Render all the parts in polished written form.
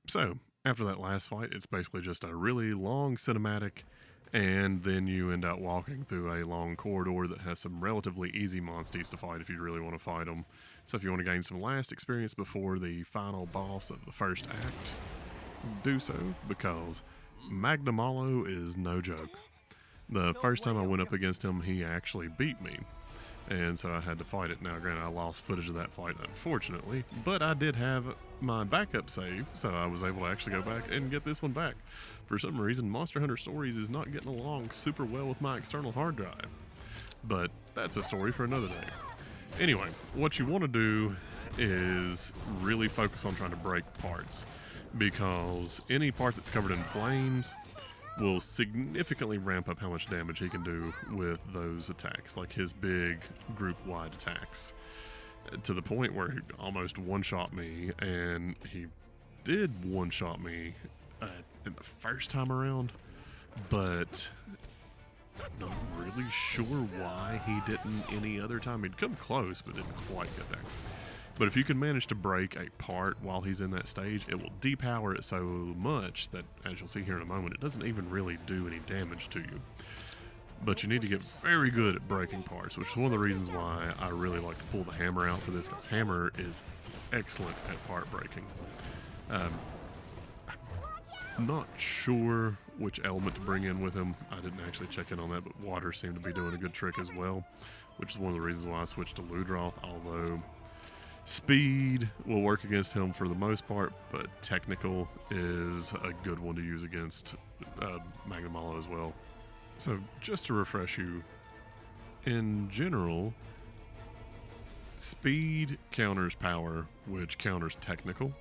So, after that last fight, it's basically just a really long cinematic, and then you end up walking through a long corridor that has some relatively easy monsties to fight if you really want to fight them. So, if you want to gain some last experience before the final boss of the first act, do so, because Magnamalo is no joke. The first time I went up against him, he actually beat me, and so I had to fight it. Now, granted, I lost footage of that fight, unfortunately, but I did have my backup save, so I was able to actually go back and get this one back. For some reason, Monster Hunter Stories is not getting along super well with my external hard drive, but that's a story for another day. Anyway, what you want to do is really focus on trying to break parts, because any part that's covered in flames will significantly ramp up how much damage he can do with those attacks, like his big group-wide attacks, to the point where he almost one-shot me, and he did one-shot me in the first time around, but I'm not really sure why he didn't any other time. He'd come close, but didn't quite get there. But if you can manage to break a part while he's in that stage, it will depower it so much that, as you'll see here in a moment, it doesn't even really do any damage to you. But you need to get very good at breaking parts, which is one of the reasons why I really like to pull the hammer out for this, because hammer is excellent at part breaking. I'm not sure which element to bring in with him. I didn't actually check in on that, but water seemed to be doing a good trick as well, which is one of the reasons why I switched to Ludroth, although speed will work against him for the most part, but technical is a good one to use against Magnamalo as well. So just to refresh you, in general, speed counters power, which counters technical.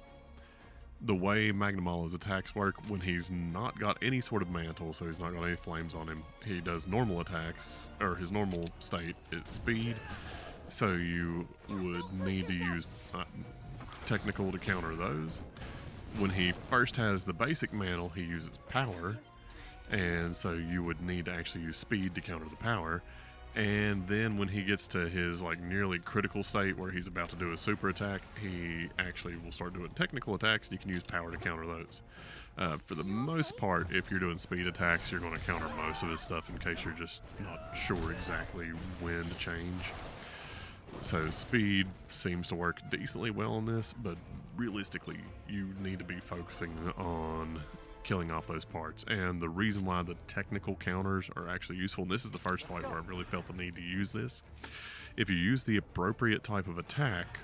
The way Magnamalo's attacks work, when he's not got any sort of mantle, so he's not got any flames on him, he does normal attacks, or his normal state is speed. So you would need to use technical to counter those. When he first has the basic mantle, he uses power, and so you would need to actually use speed to counter the power. And then when he gets to his like nearly critical state where he's about to do a super attack, he actually will start doing technical attacks, and you can use power to counter those. For the most part, if you're doing speed attacks, you're going to counter most of his stuff in case you're just not sure exactly when to change. So speed seems to work decently well on this, but realistically, you need to be focusing on killing off those parts. And the reason why the technical counters are actually useful, and this is the first fight where I really felt the need to use this, if you use the appropriate type of attack